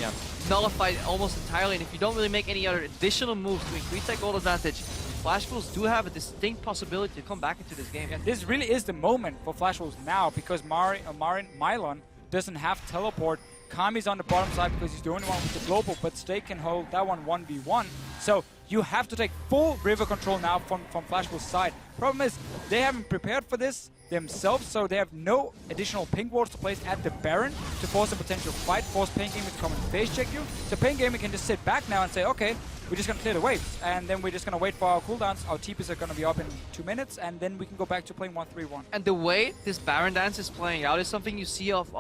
nullified almost entirely. And if you don't really make any other additional moves to increase that gold advantage, Flash Wolves do have a distinct possibility to come back into this game. And this really is the moment for Flash Wolves now, because Milan doesn't have teleport. Kami's on the bottom side because he's the only one with the global, but Stake can hold that one 1v1. So You have to take full river control now from Flashpool's side. Problem is, they haven't prepared for this themselves, so they have no additional pink wards to place at the Baron to force a potential fight, force paiN Gaming to come and face check you. So paiN Gaming can just sit back now and say, okay, we're just going to clear the waves, and then we're just going to wait for our cooldowns. Our TPs are going to be up in 2 minutes, and then we can go back to playing 1-3-1. And the way this Baron dance is playing out is something you see of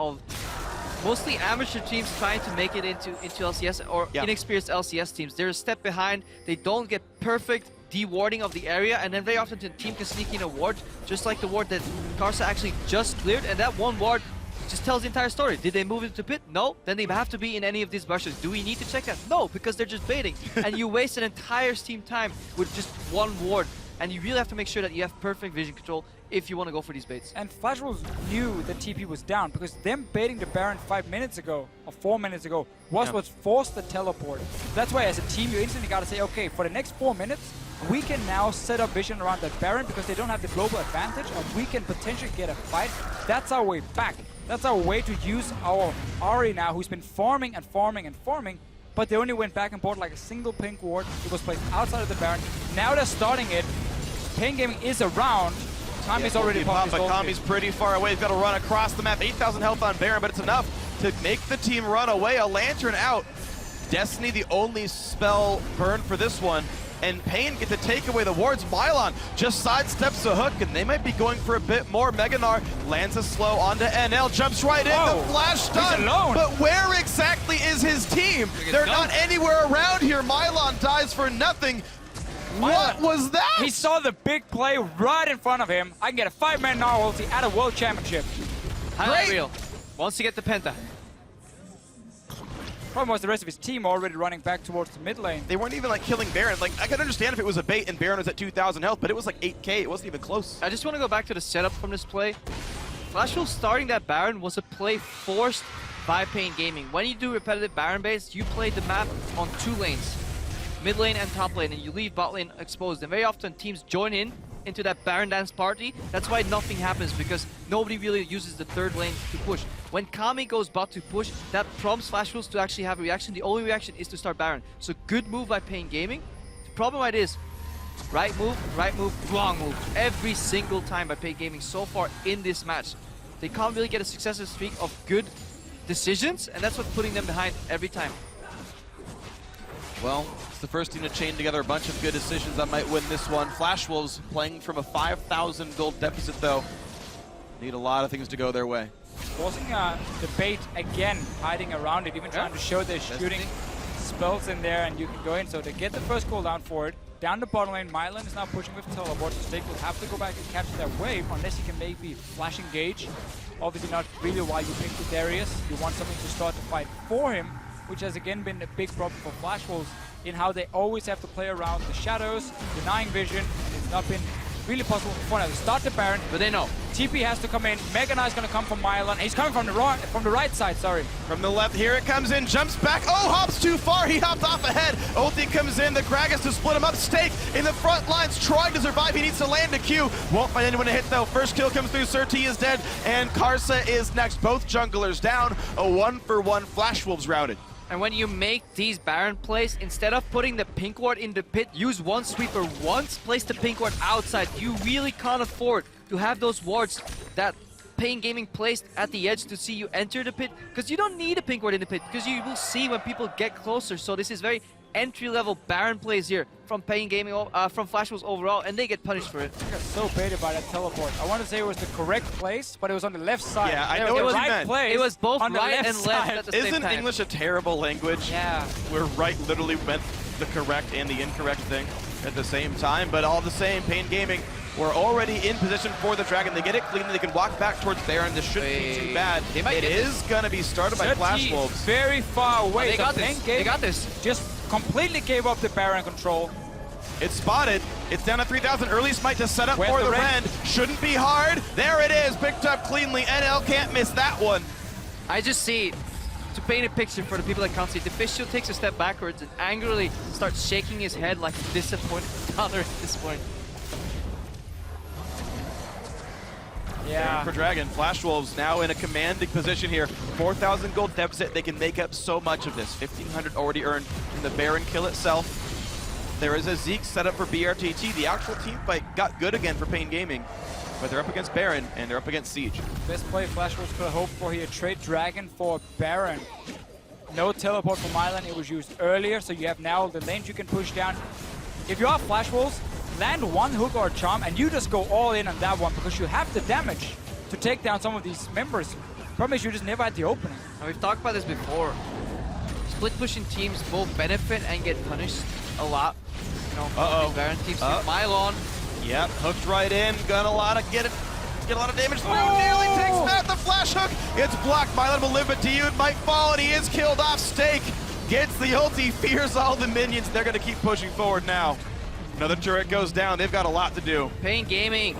mostly amateur teams trying to make it into LCS or inexperienced LCS teams. They're a step behind. They don't get perfect de-warding of the area, and then very often the team can sneak in a ward, just like the ward that Karsa actually just cleared, and that one ward just tells the entire story. Did they move into pit? No. Then they have to be in any of these bushes. Do we need to check that? No, because they're just baiting. And you waste an entire team time with just one ward. And you really have to make sure that you have perfect vision control if you want to go for these baits. And Flashwolves knew the TP was down because them baiting the Baron 5 minutes ago, or 4 minutes ago, was what forced the teleport. That's why as a team you instantly got to say, okay, for the next 4 minutes, we can now set up vision around that Baron because they don't have the global advantage, and we can potentially get a fight. That's our way back. That's our way to use our Ahri now, who's been farming and farming and farming, but they only went back and bought like a single pink ward. It was placed outside of the Baron. Now they're starting it. paiN Gaming is around. Kami's already popped his but ult. Kami's pretty far away. He's got to run across the map. 8,000 health on Baron, but it's enough to make the team run away. A Lantern out. Destiny the only spell burned for this one. And paiN get to take away the wards. Mylon just sidesteps the hook, and they might be going for a bit more. Meganar lands a slow onto NL, jumps right in, the flash stun. He's alone. But where exactly is his team? They're not anywhere around here. Mylon dies for nothing. What was that? He saw the big play right in front of him. I can get a 5-man Gnar ulti at a World Championship. Highlight reel. Wants to get the Penta. Problem was the rest of his team already running back towards the mid lane. They weren't even like killing Baron. Like, I could understand if it was a bait and Baron was at 2,000 health, but it was like 8K. It wasn't even close. I just want to go back to the setup from this play. Flashwolf starting that Baron was a play forced by paiN Gaming. When you do repetitive Baron base, you play the map on 2 lanes, mid lane and top lane, and you leave bot lane exposed. And very often teams join in into that Baron dance party. That's why nothing happens, because nobody really uses the 3rd lane to push. When Kami goes bot to push, that prompts Flashwolves to actually have a reaction. The only reaction is to start Baron. So good move by paiN Gaming. The problem right is, right move, wrong move. Every single time by paiN Gaming so far in this match. They can't really get a successive streak of good decisions, and that's what's putting them behind every time. Well, it's the first team to chain together a bunch of good decisions that might win this one. Flashwolves playing from a 5,000 gold deficit, though. Need a lot of things to go their way. Forcing the bait again, hiding around it, even trying to show they're shooting spells in there, and you can go in. So they get the first cooldown for it. Down the bottom lane, Mylon is now pushing with teleport. So Stake will have to go back and capture that wave, unless he can maybe flash engage. Obviously not really why you picked the Darius. You want something to start the fight for him, which has again been a big problem for Flashwolves in how they always have to play around the shadows, denying vision, and it's not been really possible for now to start the Baron. But they know. TP has to come in. Meganar is going to come from Mylon. He's coming from the right side, sorry. From the left, here it comes in, jumps back. Oh, hops too far. He hopped off ahead. Ulti comes in. The Gragas to split him up. Stake in the front lines, trying to survive. He needs to land a Q. Won't find anyone to hit, though. First kill comes through. Surti is dead, and Karsa is next. Both junglers down. A 1-for-1 Flashwolves routed. And when you make these Baron plays, instead of putting the pink ward in the pit, use one sweeper once, place the pink ward outside. You really can't afford to have those wards that paiN Gaming placed at the edge to see you enter the pit, because you don't need a pink ward in the pit, because you will see when people get closer. So this is very entry-level Baron plays here from paiN Gaming, from Flashwolves overall, and they get punished for it. I got so baited by that teleport. I want to say it was the correct place, but it was on the left side. Yeah, I It know was what the you right meant. place It was both on the right left and left side. at the same Isn't time. English a terrible language? Yeah. Where right literally meant the correct and the incorrect thing at the same time, but all the same, paiN Gaming were already in position for the Dragon. They get it clean, they can walk back towards Baron. This shouldn't be too bad. They might It get is going to be started by Flashwolves. Very far away. They got So this. paiN They Gaming got this. just completely gave up the Baron control. It's spotted. It's down to 3,000. Early smite to set up Where's for the the Ren? Ren. Shouldn't be hard. There it is. Picked up cleanly. NL can't miss that one. I just see, to paint a picture for the people that can't see, the Fischl takes a step backwards and angrily starts shaking his head like a disappointed father at this point. Yeah. For Dragon, Flashwolves now in a commanding position here. 4,000 gold deficit. They can make up so much of this. 1,500 already earned from the Baron kill itself. There is a Zeke set up for BRTT. The actual team fight got good again for paiN Gaming, but they're up against Baron and they're up against Siege. Best play Flash Wolves could hope for here. Trade Dragon for Baron. No teleport from Island. It was used earlier, so you have now the lanes you can push down. If you are Flash Wolves, land one hook or a charm, and you just go all in on that one because you have the damage to take down some of these members. Problem is you just never had the opening. And we've talked about this before. Split pushing teams both benefit and get punished a lot. You know, Baron teams. Mylon. Yep, hooked right in. Got a lot of get a lot of damage through. Nearly takes out the flash hook. It's blocked. Mylon will live, but Diud might fall, and he is killed off. Stake gets the ulti, fears all the minions. They're going to keep pushing forward now. Another turret goes down. They've got a lot to do. paiN Gaming.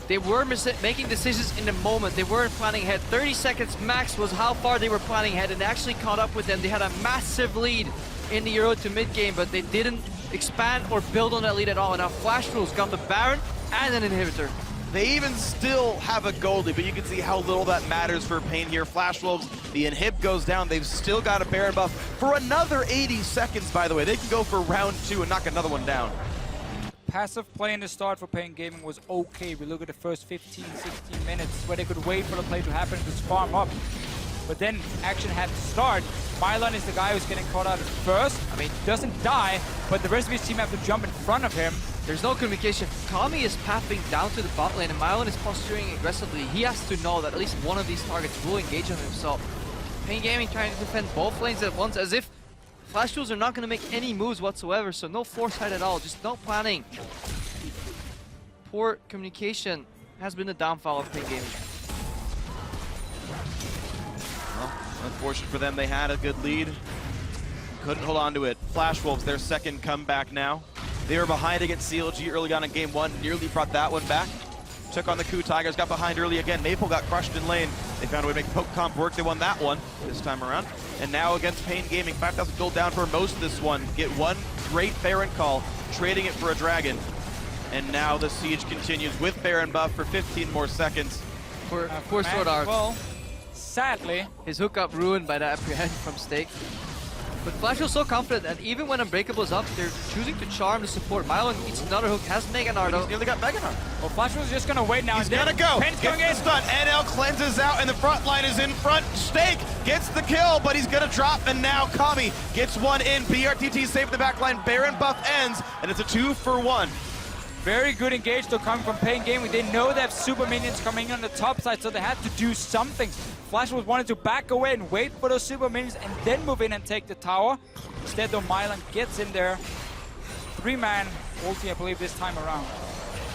They were making decisions in the moment. They weren't planning ahead. 30 seconds max was how far they were planning ahead, and actually caught up with them. They had a massive lead in the early to mid game, but they didn't expand or build on that lead at all. And now Flash Wolves got the Baron and an inhibitor. They even still have a gold lead, but you can see how little that matters for paiN here. Flash Wolves, the inhib goes down. They've still got a Baron buff for another 80 seconds, by the way. They can go for round 2 and knock another one down. Passive play in the start for paiN Gaming was okay. We look at the first 15, 16 minutes where they could wait for the play to happen, just farm up. But then action had to start. Mylon is the guy who's getting caught out at first. I mean, doesn't die, but the rest of his team have to jump in front of him. There's no communication. Kami is pathing down to the bot lane, and Mylon is posturing aggressively. He has to know that at least one of these targets will engage on himself. paiN Gaming trying to defend both lanes at once, as if Flash Wolves are not going to make any moves whatsoever, so no foresight at all, just no planning. Poor communication has been the downfall of paiN Gaming. Well, unfortunate for them, they had a good lead. Couldn't hold on to it. Flash Wolves, their second comeback now. They were behind against CLG early on in game 1, nearly brought that one back. Took on the Coup Tigers, got behind early again. Maple got crushed in lane. They found a way to make poke comp work. They won that one this time around. And now against paiN Gaming, 5,000 gold down for most of this one. Get one great Baron call, trading it for a Dragon. And now the siege continues with Baron buff for 15 more seconds. Poor Sword Art. Well, sadly, His hook got ruined by that apprehend from Stake. But Flash was so confident that even when Unbreakable is up, they're choosing to charm the support. Mylon eats another hook, has Mega Nardo. He's nearly got Mega Nardo. well, Flash was just gonna wait now. He's and then gonna go. paiN's going in. Gets the stun. NL cleanses out, and the front line is in front. Stake gets the kill, but he's gonna drop, and now Kami gets one in. BRTT saved the back line. Baron buff ends, and it's a 2-for-1. Very good engage though coming from paiN Gaming. They know they have super minions coming in on the top side, so they had to do something. Flash was wanted to back away and wait for those super minions and then move in and take the tower. Instead though, Mylon gets in there. 3-man ulti, I believe, this time around.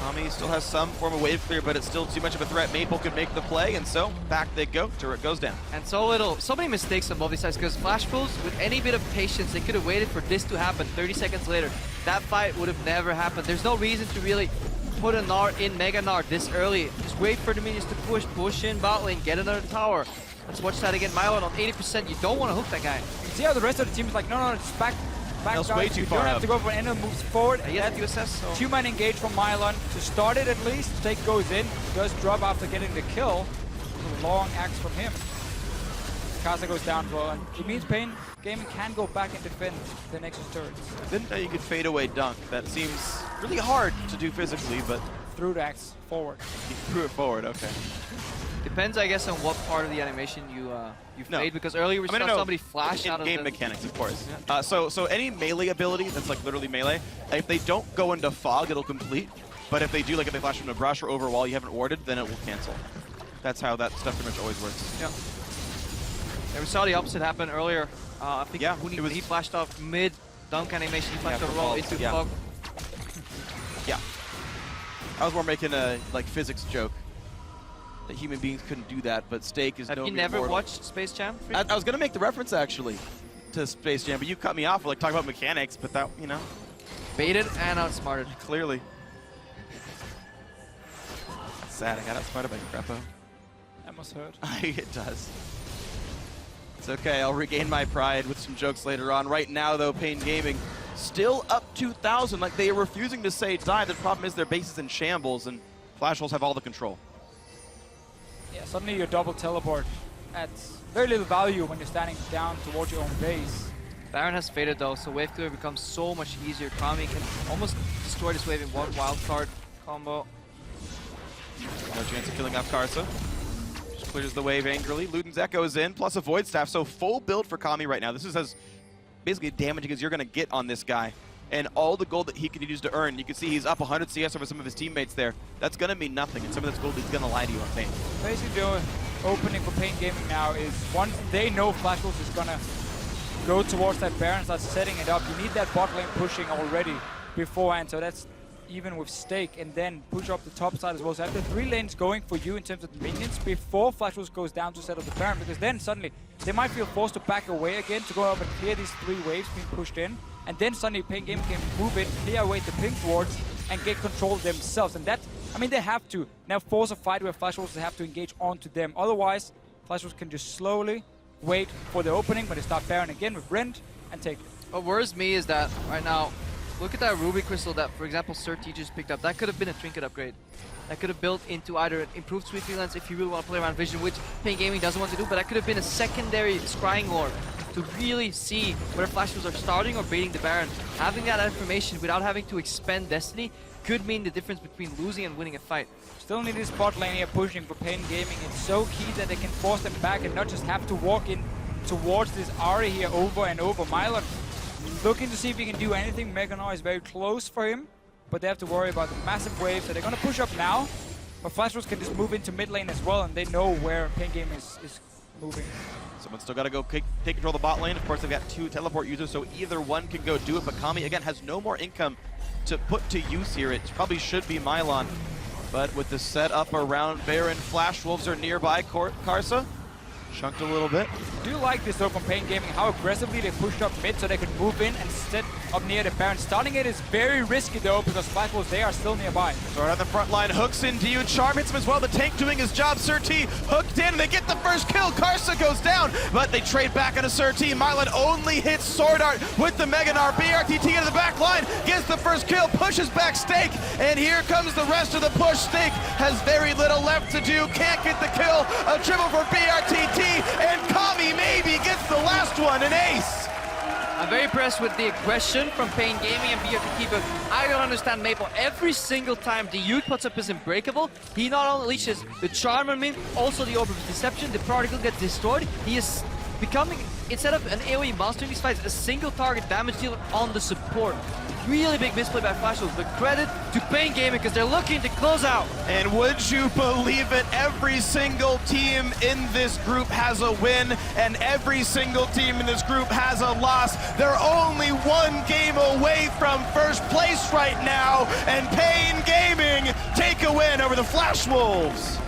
Kami still has some form of wave clear, but it's still too much of a threat. Maple could make the play, and so back they go. Turret goes down. And so many mistakes on both these sides, because Flash Wolves, with any bit of patience, they could have waited for this to happen 30 seconds later. That fight would have never happened. There's no reason to really put a Nard in Mega Nard this early. Just wait for the minions to push in bot lane, get another tower. Let's watch that again. Mylon on 80%. You don't want to hook that guy. You can see how the rest of the team is like, no, just back That's down. way too You far don't have up. to go for an Endo moves forward. He has that USS, so... 2-man engage from Mylon to start it at least. Stake goes in, does drop after getting the kill. A long axe from him. Casa goes down as well, and it means paiN Gaming can go back and defend the Nexus turrets. Didn't know you could fade away dunk. That seems really hard to do physically, but Through the axe, forward. he threw it forward. Okay. Depends, I guess, on what part of the animation you No. fade, because earlier we saw somebody flash out of game the... mechanics, of course. So any melee ability that's like literally melee, if they don't go into fog, it'll complete. But if they do, like if they flash from a brush or over a wall you haven't warded, then it will cancel. That's how that stuff pretty much always works. Yeah. Yeah, we saw the opposite happen earlier. I think Yeah, when it was- he flashed off mid dunk animation, he flashed Yeah, a for roll fog, into yeah. fog. Yeah. I was more making a like physics joke that human beings couldn't do that, but Stake is Have no you mere never mortal. watched Space Jam? I was gonna make the reference actually to Space Jam, but you cut me off for like talking about mechanics, but that, you know, Baited and outsmarted. clearly. Sad, I got outsmarted by Greppo. That must hurt. It does. It's okay, I'll regain my pride with some jokes later on. Right now though, paiN Gaming still up 2,000, like they are refusing to say die. The problem is their base is in shambles and Flash Wolves have all the control. Yeah, suddenly your double teleport adds very little value when you're standing down towards your own base. Baron has faded though, so wave clear becomes so much easier. Kami can almost destroy this wave in one wild card combo. No chance of killing off Karsa. Just clears the wave angrily. Luden's Echo's in, plus a Void Staff, so full build for Kami right now. This is as basically damaging as you're going to get on this guy. And all the gold that he can use to earn, you can see he's up 100 CS over some of his teammates there. That's going to mean nothing, and some of this gold is going to lie to you on paiN. Basically, the opening for paiN Gaming now is once they know Flash Wolves is gonna go towards that Baron, start setting it up. You need that bot lane pushing already beforehand, so that's even with stake, and then push up the top side as well. So have the 3 lanes going for you in terms of the minions before Flash Wolves goes down to set up the Baron, because then suddenly they might feel forced to back away again to go up and clear these 3 waves being pushed in, and then suddenly paiN Gaming can move in, clear away the pink wards, and get control themselves. And that, I mean, they have to now force a fight where Flash Wolves have to engage onto them. Otherwise, Flash Wolves can just slowly wait for the opening, but they start Baron again with Rend and take it. What worries me is that right now, look at that Ruby Crystal that, for example, Sir-T just picked up. That could have been a trinket upgrade. That could have built into either an improved Sweet Freelance if you really want to play around Vision, which paiN Gaming doesn't want to do, but that could have been a secondary Scrying Orb to really see whether Flash Wolves are starting or baiting the Baron. Having that information without having to expend Destiny could mean the difference between losing and winning a fight. Still need this bot lane here pushing for paiN Gaming. It's so key that they can force them back and not just have to walk in towards this Ahri here over and over. Mylon looking to see if he can do anything. Meganar is very close for him, but they have to worry about the massive wave, so they're going to push up now. But Flash Wolves can just move into mid lane as well, and they know where paiN Gaming is moving. Someone's still got to go take control of the bot lane. Of course, they've got 2 teleport users, so either one can go do it. But Kami, again, has no more income to put to use here. It probably should be Mylon. But with the setup around Baron, Flash Wolves are nearby. Karsa chunked a little bit. I do like this though from paiN Gaming, how aggressively they pushed up mid so they could move in and sit up near the Baron. Starting it is very risky though, because Flash Wolves, they are still nearby. So on the front line, hooks into you, Charm hits him as well. The tank doing his job. Sir-T hooked in, and they get the first kill. Karsa goes down, but they trade back on a Sir-T. Mylon only hits Sword Art with the Meganar. BRTT into the back line, gets the first kill, pushes back Stake, and here comes the rest of the push. Stake has very little left to do, can't get the kill. A triple for BRTT, and Kami maybe gets the last one, an ace. I'm very impressed with the aggression from paiN Gaming and BRTT, but I don't understand Maple. Every single time the Youth puts up his Unbreakable, he not only leashes the Charm on me, also the Orb of Deception, the Prodigal gets destroyed. He is becoming, instead of an AoE monster in these fights, a single target damage dealer on the support. Really big misplay by Flash Wolves, but credit to paiN Gaming because they're looking to close out. And would you believe it, every single team in this group has a win, and every single team in this group has a loss. They're only 1 game away from first place right now, and paiN Gaming take a win over the Flash Wolves.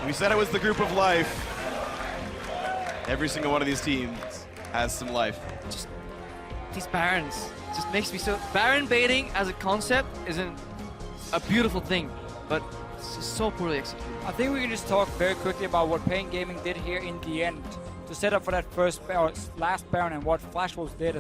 We said it was the group of life. Every single one of these teams has some life. Just these Barons just makes me so... Baron baiting as a concept isn't a beautiful thing, but it's just so poorly executed. I think we can just talk very quickly about what paiN Gaming did here in the end to set up for that first or last Baron and what Flash Wolves did as well.